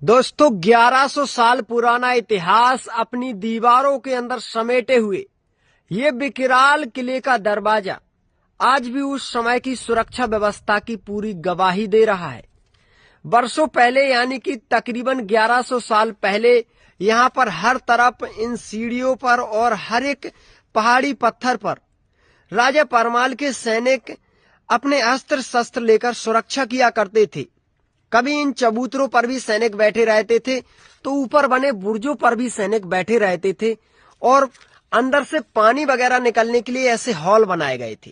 दोस्तों 1100 साल पुराना इतिहास अपनी दीवारों के अंदर समेटे हुए ये बिकराल किले का दरवाजा आज भी उस समय की सुरक्षा व्यवस्था की पूरी गवाही दे रहा है। वर्षों पहले यानी कि तकरीबन 1100 साल पहले यहाँ पर हर तरफ इन सीढ़ियों पर और हर एक पहाड़ी पत्थर पर राजा परमाल के सैनिक अपने अस्त्र शस्त्र लेकर सुरक्षा किया करते थे। कभी इन चबूतरों पर भी सैनिक बैठे रहते थे तो ऊपर बने बुर्जों पर भी सैनिक बैठे रहते थे और अंदर से पानी वगैरह निकलने के लिए ऐसे हॉल बनाए गए थे।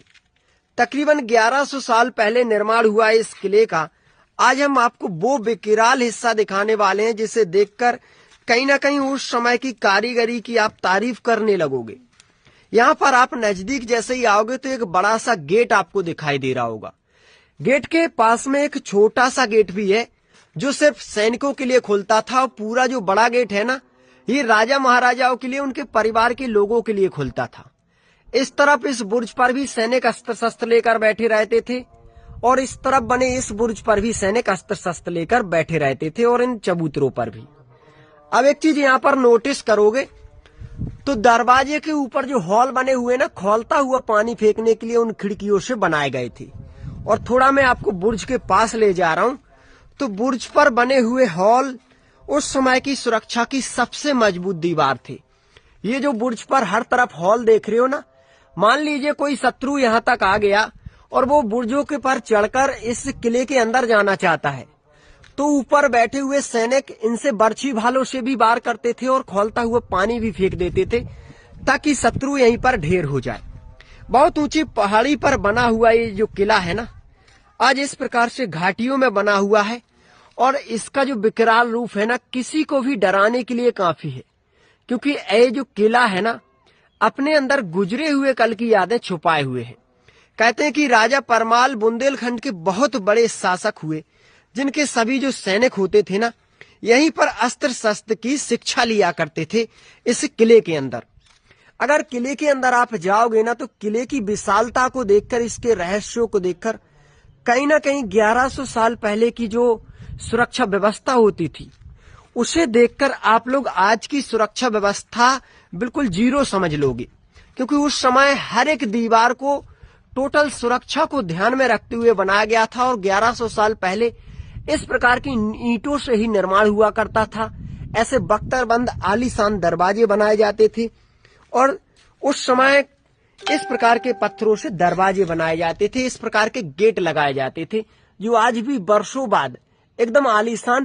तकरीबन 1100 साल पहले निर्माण हुआ इस किले का आज हम आपको वो बेकिराल हिस्सा दिखाने वाले हैं जिसे देखकर कहीं ना कहीं उस समय की कारीगरी की आप तारीफ करने लगोगे। यहाँ पर आप नजदीक जैसे ही आओगे तो एक बड़ा सा गेट आपको दिखाई दे रहा होगा। गेट के पास में एक छोटा सा गेट भी है जो सिर्फ सैनिकों के लिए खुलता था और पूरा जो बड़ा गेट है ना ये राजा महाराजाओं के लिए, उनके परिवार के लोगों के लिए खुलता था। इस तरफ इस बुर्ज पर भी सैनिक अस्त्र शस्त्र लेकर बैठे रहते थे और इस तरफ बने इस बुर्ज पर भी सैनिक अस्त्र शस्त्र लेकर बैठे रहते थे और इन चबूतरों पर भी। अब एक चीज यहाँ पर नोटिस करोगे तो दरवाजे के ऊपर जो हॉल बने हुए ना खौलता हुआ पानी फेंकने के लिए उन खिड़कियों से बनाए गए थे। और थोड़ा मैं आपको बुर्ज के पास ले जा रहा हूं तो बुर्ज पर बने हुए हॉल उस समय की सुरक्षा की सबसे मजबूत दीवार थे। ये जो बुर्ज पर हर तरफ हॉल देख रहे हो ना, मान लीजिए कोई शत्रु यहां तक आ गया और वो बुर्जों के पर चढ़कर इस किले के अंदर जाना चाहता है तो ऊपर बैठे हुए सैनिक इनसे बर्छी भालों से भी वार करते थे और खौलता हुआ पानी भी फेंक देते थे ताकि शत्रु यहीं पर ढेर हो जाए। बहुत ऊंची पहाड़ी पर बना हुआ ये जो किला है ना आज इस प्रकार से घाटियों में बना हुआ है और इसका जो विकराल रूप है ना किसी को भी डराने के लिए काफी है, क्योंकि ये जो किला है ना अपने अंदर गुजरे हुए कल की यादें छुपाए हुए है। कहते हैं कि राजा परमाल बुंदेलखंड के बहुत बड़े शासक हुए जिनके सभी जो सैनिक होते थे ना यहीं पर अस्त्र शस्त्र की शिक्षा लिया करते थे इस किले के अंदर। अगर किले के अंदर आप जाओगे ना तो किले की विशालता को देखकर, इसके रहस्यों को देखकर कहीं ना कहीं 1100 साल पहले की जो सुरक्षा व्यवस्था होती थी उसे देखकर आप लोग आज की सुरक्षा व्यवस्था बिल्कुल जीरो समझ लोगे, क्योंकि उस समय हर एक दीवार को टोटल सुरक्षा को ध्यान में रखते हुए बनाया गया था और 1100 साल पहले इस प्रकार की ईंटों से ही निर्माण हुआ करता था। ऐसे बख्तरबंद आलीशान दरवाजे बनाए जाते थे और उस समय इस प्रकार के पत्थरों से दरवाजे बनाए जाते थे, इस प्रकार के गेट लगाए जाते थे जो आज भी वर्षों बाद एकदम आलीशान